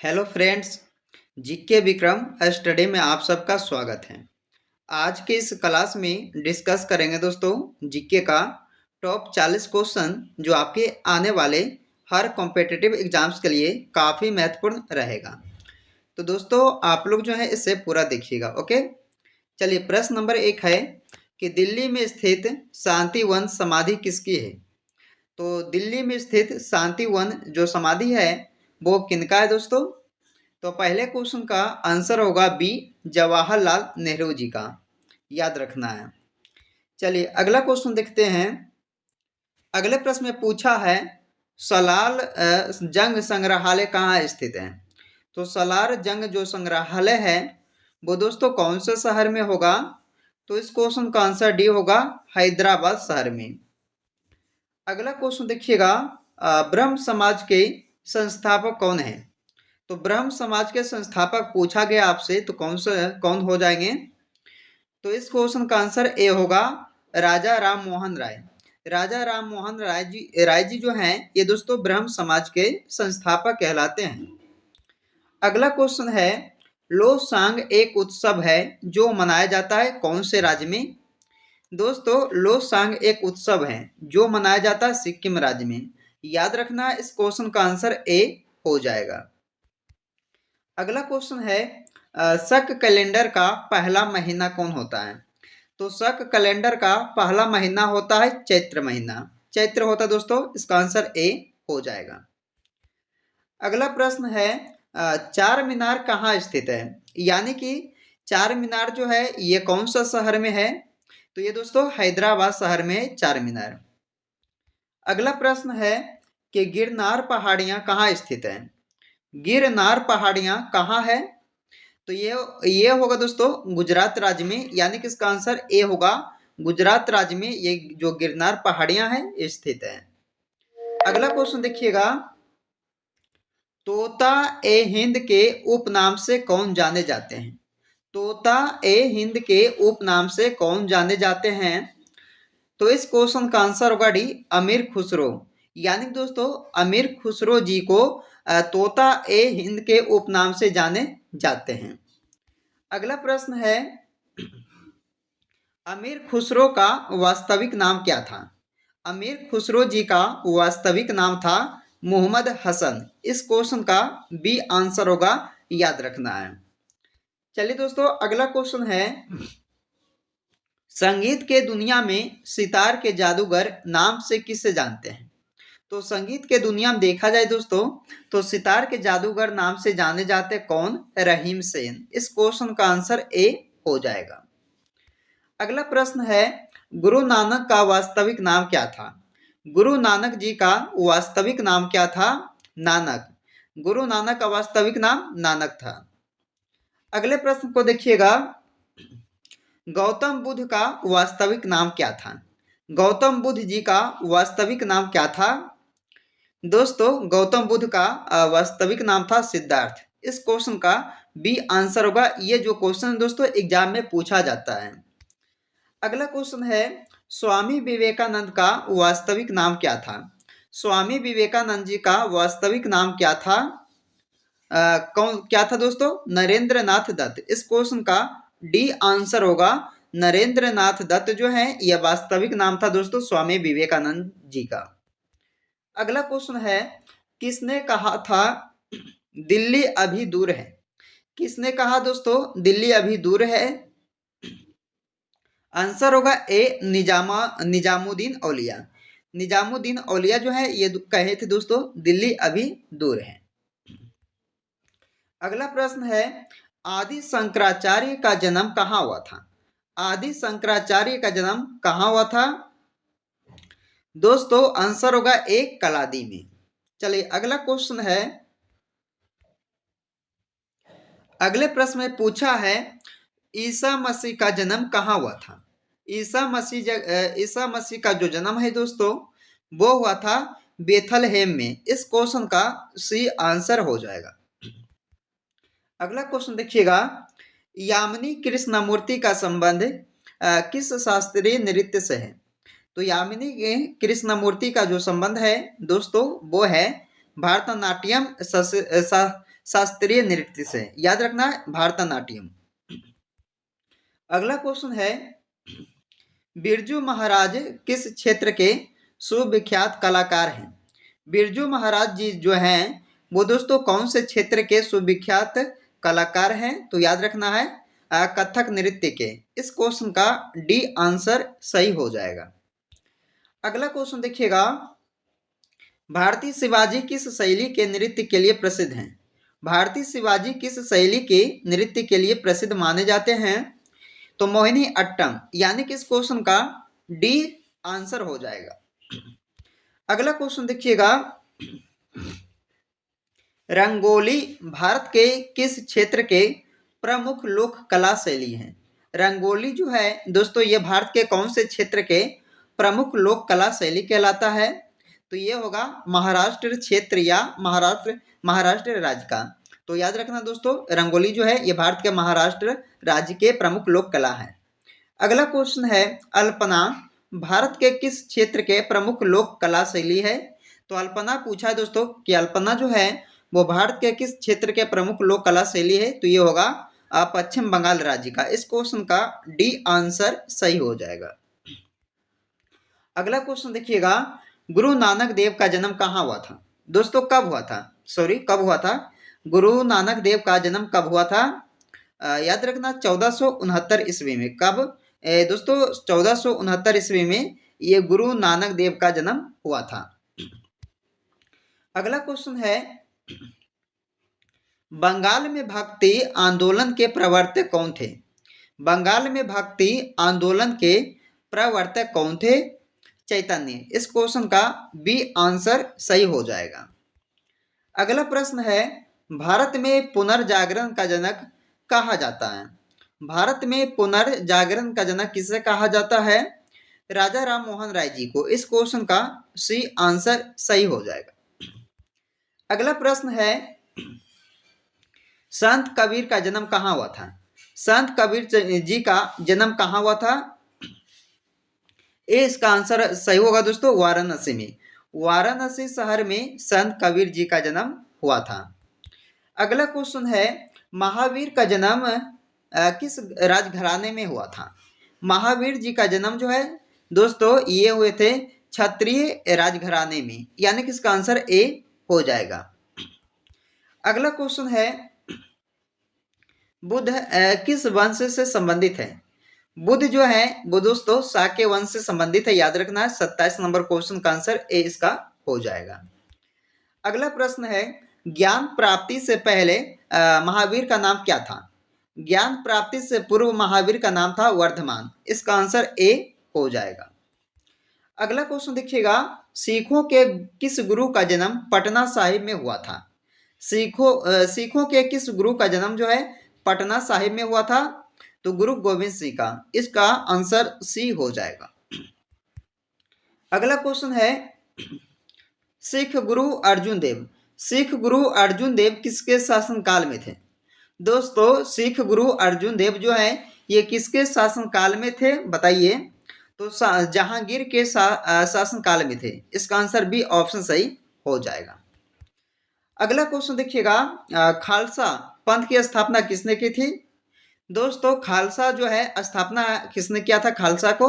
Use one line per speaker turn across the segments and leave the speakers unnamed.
Hello friends, GK Vikram study में आप सबका स्वागत है। आज के इस क्लास में डिस्कस करेंगे दोस्तों जीके का टॉप 40 क्वेश्चन जो आपके आने वाले हर कॉम्पिटिटिव एग्जाम्स के लिए काफ़ी महत्वपूर्ण रहेगा। तो दोस्तों आप लोग जो है इसे पूरा देखिएगा। ओके, चलिए प्रश्न नंबर 1 है कि दिल्ली में स्थित शांति वन समाधि किसकी है। तो दिल्ली में स्थित शांति वन जो समाधि है वो किनका है दोस्तों। तो पहले क्वेश्चन का आंसर होगा बी, जवाहरलाल नेहरू जी का, याद रखना है। चलिए अगला क्वेश्चन देखते हैं। अगले प्रश्न में पूछा है सलाल जंग संग्रहालय कहाँ स्थित है। तो सलार जंग जो संग्रहालय है वो दोस्तों कौन से शहर में होगा। तो इस क्वेश्चन का आंसर डी होगा, हैदराबाद शहर में। अगला क्वेश्चन देखिएगा, ब्रह्म समाज के संस्थापक कौन है। तो ब्रह्म समाज के संस्थापक पूछा गया आपसे तो कौन हो जाएंगे। तो इस क्वेश्चन का आंसर ए होगा, राजा राम मोहन राय। राजा राम मोहन राय जी जो हैं ये दोस्तों ब्रह्म समाज के संस्थापक कहलाते हैं। अगला क्वेश्चन है, लोसांग एक उत्सव है जो मनाया जाता है कौन से राज्य में। दोस्तों लोसांग एक उत्सव है जो मनाया जाता है सिक्किम राज्य में। याद रखना इस क्वेश्चन का आंसर ए हो जाएगा। अगला क्वेश्चन है, शक कैलेंडर का पहला महीना कौन होता है। तो शक कैलेंडर का पहला महीना होता है चैत्र महीना, चैत्र होता है दोस्तों। इसका आंसर ए हो जाएगा। अगला प्रश्न है, चार मीनार कहाँ स्थित है। यानी कि चार मीनार जो है ये कौन सा शहर में है। तो ये दोस्तों हैदराबाद शहर में है चार मीनार। अगला प्रश्न है कि गिरनार पहाड़ियां कहाँ स्थित है। गिरनार पहाड़ियां कहाँ है। तो ये होगा दोस्तों गुजरात राज्य में, यानी कि इसका आंसर ए होगा, गुजरात राज्य में ये जो गिरनार पहाड़ियां हैं स्थित है। अगला क्वेश्चन देखिएगा, तोता ए हिंद के उपनाम से कौन जाने जाते हैं। तोता ए हिंद के उपनाम से कौन जाने जाते हैं। तो इस क्वेश्चन का आंसर होगा डी, अमीर खुसरो। यानी दोस्तों अमीर खुसरो जी को तोता ए हिंद के उपनाम से जाने जाते हैं। अगला प्रश्न है, अमीर खुसरो का वास्तविक नाम क्या था। अमीर खुसरो जी का वास्तविक नाम था मोहम्मद हसन। इस क्वेश्चन का बी आंसर होगा, याद रखना है। चलिए दोस्तों अगला क्वेश्चन है, संगीत के दुनिया में सितार के जादूगर नाम से किसे जानते हैं। तो संगीत के दुनिया में देखा जाए दोस्तों तो सितार के जादूगर नाम से जाने जाते कौन, रहीम सेन। इस क्वेश्चन का आंसर ए हो जाएगा। अगला प्रश्न है, गुरु नानक का वास्तविक नाम क्या था। गुरु नानक जी का वास्तविक नाम क्या था, नानक। गुरु नानक का वास्तविक नाम नानक था। अगले प्रश्न को देखिएगा, गौतम बुद्ध का वास्तविक नाम क्या था। गौतम बुद्ध जी का वास्तविक नाम क्या था। दोस्तों गौतम बुद्ध का वास्तविक नाम था सिद्धार्थ। इस क्वेश्चन का बी आंसर होगा। ये जो क्वेश्चन दोस्तों एग्जाम में पूछा जाता है। अगला क्वेश्चन है, स्वामी विवेकानंद का वास्तविक नाम क्या था। स्वामी विवेकानंद जी का वास्तविक नाम क्या था। कौन क्या था दोस्तों, नरेंद्र नाथ दत्त। इस क्वेश्चन का डी आंसर होगा, नरेंद्र नाथ दत्त जो है यह वास्तविक नाम था दोस्तों स्वामी विवेकानंद जी का। अगला क्वेश्चन है, किसने कहा था दिल्ली अभी दूर है। किसने कहा दोस्तों दिल्ली अभी दूर है। आंसर होगा ए, निजामुद्दीन औलिया। निजामुद्दीन औलिया जो है ये कहे थे दोस्तों दिल्ली अभी दूर है। अगला प्रश्न है, आदि शंकराचार्य का जन्म कहाँ हुआ था। आदि शंकराचार्य का जन्म कहाँ हुआ था। दोस्तों आंसर होगा ए, कलादी में। चलिए अगला क्वेश्चन है, अगले प्रश्न में पूछा है ईसा मसीह का जन्म कहाँ हुआ था। ईसा मसीह का जो जन्म है दोस्तों वो हुआ था बेथलहेम में। इस क्वेश्चन का सी आंसर हो जाएगा। अगला क्वेश्चन देखिएगा, यामिनी कृष्णमूर्ति का संबंध किस शास्त्रीय नृत्य से है। तो यामिनी कृष्णमूर्ति का जो संबंध है दोस्तों वो है भरतनाट्यम शास्त्रीय नृत्य से, याद रखना है भारतनाट्यम। अगला क्वेश्चन है, बिरजू महाराज किस क्षेत्र के सुविख्यात कलाकार हैं? बिरजू महाराज जी जो हैं वो दोस्तों कौन से क्षेत्र के सुविख्यात कलाकार हैं? तो याद रखना है कथक नृत्य के। इस क्वेश्चन का डी आंसर सही हो जाएगा। अगला क्वेश्चन देखिएगा, भारतीय शिवाजी किस शैली के नृत्य के लिए प्रसिद्ध हैं? भारतीय शिवाजी किस शैली के नृत्य के लिए प्रसिद्ध माने जाते हैं? तो मोहिनी अट्टम, यानी कि इस क्वेश्चन का डी आंसर हो जाएगा। अगला क्वेश्चन देखिएगा, रंगोली भारत के किस क्षेत्र के प्रमुख लोक कला शैली है? रंगोली जो है दोस्तों ये भारत के कौन से क्षेत्र के प्रमुख लोक कला शैली कहलाता है? तो ये होगा महाराष्ट्र क्षेत्र या महाराष्ट्र राज्य का। तो याद रखना दोस्तों, रंगोली जो है ये भारत के महाराष्ट्र राज्य के प्रमुख लोक कला है। अगला क्वेश्चन है, अल्पना भारत के किस क्षेत्र के प्रमुख लोक कला शैली है? तो अल्पना पूछा है दोस्तों कि अल्पना जो है वो भारत के किस क्षेत्र के प्रमुख लोक कला शैली है? तो ये होगा पश्चिम बंगाल राज्य का। इस क्वेश्चन का डी आंसर सही हो जाएगा। अगला क्वेश्चन देखिएगा, गुरु नानक देव का जन्म कहाँ हुआ था? दोस्तों कब हुआ था? कब हुआ था? गुरु नानक देव का जन्म कब हुआ था? याद रखना 1469 ईस्वी में। कब? दोस्तों 1469 ईस्वी में ये गुरु नानक देव का जन्म हुआ था। अगला क्वेश्चन है, बंगाल में भक्ति आंदोलन के प्रवर्तक कौन थे? बंगाल में भक्ति आंदोलन के प्रवर्तक कौन थे? चैतन्य। इस क्वेश्चन का बी आंसर सही हो जाएगा। अगला प्रश्न है, भारत में पुनर्जागरण का जनक कहा जाता है? भारत में पुनर्जागरण का जनक किसे कहा जाता है? राजा राम मोहन राय जी को। इस क्वेश्चन का सी आंसर सही हो जाएगा। अगला प्रश्न है, संत कबीर का जन्म कहाँ हुआ था? संत कबीर जी का जन्म कहाँ हुआ था? इसका आंसर सही होगा दोस्तों, वाराणसी में। वाराणसी शहर में संत कबीर जी का जन्म हुआ था। अगला क्वेश्चन है, महावीर का जन्म किस राजघराने में हुआ था? महावीर जी का जन्म जो है दोस्तों ये हुए थे क्षत्रिय राजघराने में, यानी कि इसका आंसर ए हो जाएगा। अगला क्वेश्चन है, बुद्ध किस वंश से संबंधित है? बुद्ध जो है वो दोस्तों शाक्य वंश से संबंधित है, याद रखना है। 27 नंबर क्वेश्चन का आंसर ए इसका हो जाएगा। अगला प्रश्न है, ज्ञान प्राप्ति से पहले महावीर का नाम क्या था? ज्ञान प्राप्ति से पूर्व महावीर का नाम था वर्धमान। इसका आंसर ए हो जाएगा। अगला क्वेश्चन देखिएगा, सिखों के किस गुरु का जन्म पटना साहिब में हुआ था? सिखों के किस गुरु का जन्म जो है पटना साहिब में हुआ था? तो गुरु गोविंद सिंह का। इसका आंसर सी हो जाएगा। अगला क्वेश्चन है, सिख गुरु अर्जुन देव। सिख गुरु अर्जुन देव किसके शासनकाल में थे? दोस्तों सिख गुरु अर्जुन देव जो है ये किसके शासनकाल में थे बताइए? तो जहांगीर के शासनकाल में थे। इसका आंसर बी ऑप्शन सही हो जाएगा। अगला क्वेश्चन देखिएगा, खालसा पंथ की स्थापना किसने की थी? दोस्तों खालसा जो है स्थापना किसने किया था खालसा को?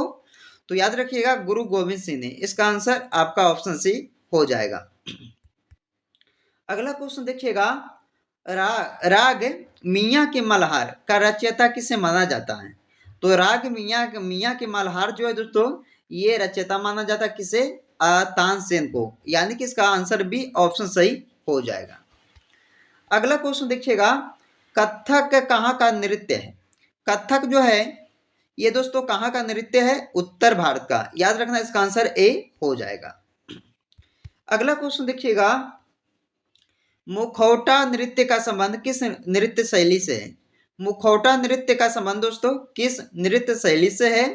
तो याद रखिएगा गुरु गोविंद सिंह ने। इसका आंसर आपका ऑप्शन सी हो जाएगा। अगला क्वेश्चन देखिएगा, राग मियाँ के मल्हार का रचयिता किसे माना जाता है? तो राग मियाँ के मल्हार जो है दोस्तों ये रचयिता माना जाता है किसे? तानसेन को, यानी कि इसका आंसर भी ऑप्शन सही हो जाएगा। अगला क्वेश्चन देखिएगा, कथक कहाँ का नृत्य है? कथक जो है ये दोस्तों कहाँ का नृत्य है? उत्तर भारत का। याद रखना इसका आंसर ए हो जाएगा। अगला क्वेश्चन देखिएगा, मुखौटा नृत्य का संबंध किस नृत्य शैली से है? मुखौटा नृत्य का संबंध दोस्तों किस नृत्य शैली से है?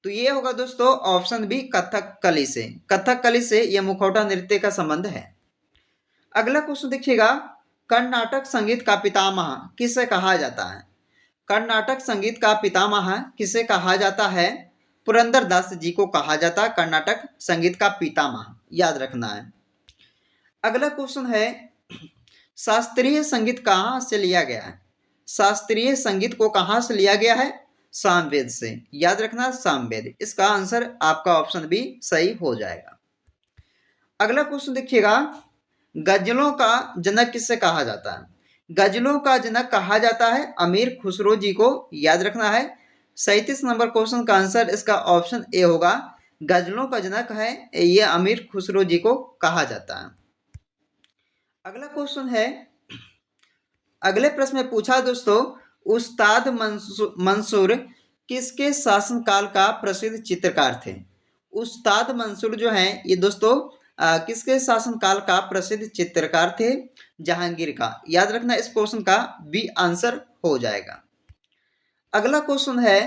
तो ये होगा दोस्तों ऑप्शन बी कथकली से। कथकली से यह मुखौटा नृत्य का संबंध है। अगला क्वेश्चन देखिएगा, कर्नाटक संगीत का पितामह किसे कहा जाता है? कर्नाटक संगीत का पितामह किसे कहा जाता है? पुरंदर दास जी को कहा जाता है कर्नाटक संगीत का पितामह, याद रखना है। अगला क्वेश्चन है, शास्त्रीय संगीत कहाँ से लिया गया है? शास्त्रीय संगीत को कहाँ से लिया गया है? सामवेद से। याद रखना, सामवेद। इसका आंसर आपका ऑप्शन बी सही हो जाएगा। अगला क्वेश्चन देखिएगा, गजलों का जनक किससे कहा जाता है? गजलों का जनक कहा जाता है अमीर खुसरो जी को। याद रखना है। 37 नंबर क्वेश्चन का आंसर इसका ऑप्शन ए होगा। गजलों का जनक है ये अमीर खुसरो जी को कहा जाता है। अगला क्वेश्चन है, अगले प्रश्न में पूछा दोस्तों, उस्ताद मंसूर किसके शासनकाल का प्रसिद्ध चित्रकार थे? उस्ताद मंसूर जो हैं ये दोस्तों किसके शासनकाल का प्रसिद्ध चित्रकार थे? जहांगीर का। याद रखना, इस क्वेश्चन का बी आंसर हो जाएगा। अगला क्वेश्चन है,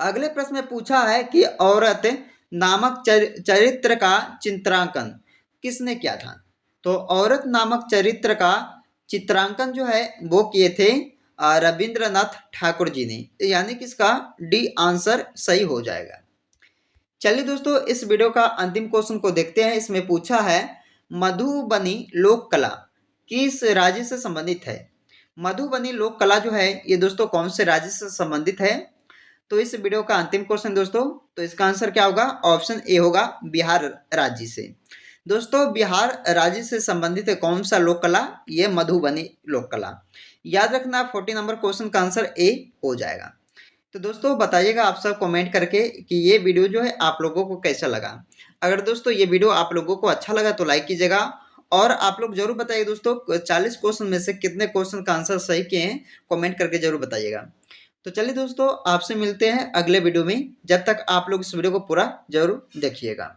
अगले प्रश्न में पूछा है कि औरत नामक चरित्र का चित्रांकन किसने किया था? तो औरत नामक चरित्र का चित्रांकन जो है वो किए थे रविंद्रनाथ ठाकुर जी ने। यानी कि इसका डी आंसर सही हो जाएगा। चलिए दोस्तों, इस वीडियो का अंतिम क्वेश्चन को देखते हैं। इसमें पूछा है, मधुबनी लोक कला किस राज्य से संबंधित है? मधुबनी लोक कला जो है ये दोस्तों कौन से राज्य से संबंधित है? तो इस वीडियो का अंतिम क्वेश्चन दोस्तों, तो इसका आंसर क्या होगा? ऑप्शन ए होगा, बिहार राज्य से। दोस्तों, बिहार राज्य से संबंधित है कौन सा लोक कला? ये मधुबनी लोक कला। याद रखना, 40 नंबर क्वेश्चन का आंसर ए हो जाएगा। तो दोस्तों बताइएगा आप सब कमेंट करके कि ये वीडियो जो है आप लोगों को कैसा लगा। अगर दोस्तों ये वीडियो आप लोगों को अच्छा लगा तो लाइक कीजिएगा, और आप लोग जरूर बताइए दोस्तों 40 क्वेश्चन में से कितने क्वेश्चन का आंसर सही किए हैं, कमेंट करके जरूर बताइएगा। तो चलिए दोस्तों, आपसे मिलते हैं अगले वीडियो में। जब तक आप लोग इस वीडियो को पूरा जरूर देखिएगा।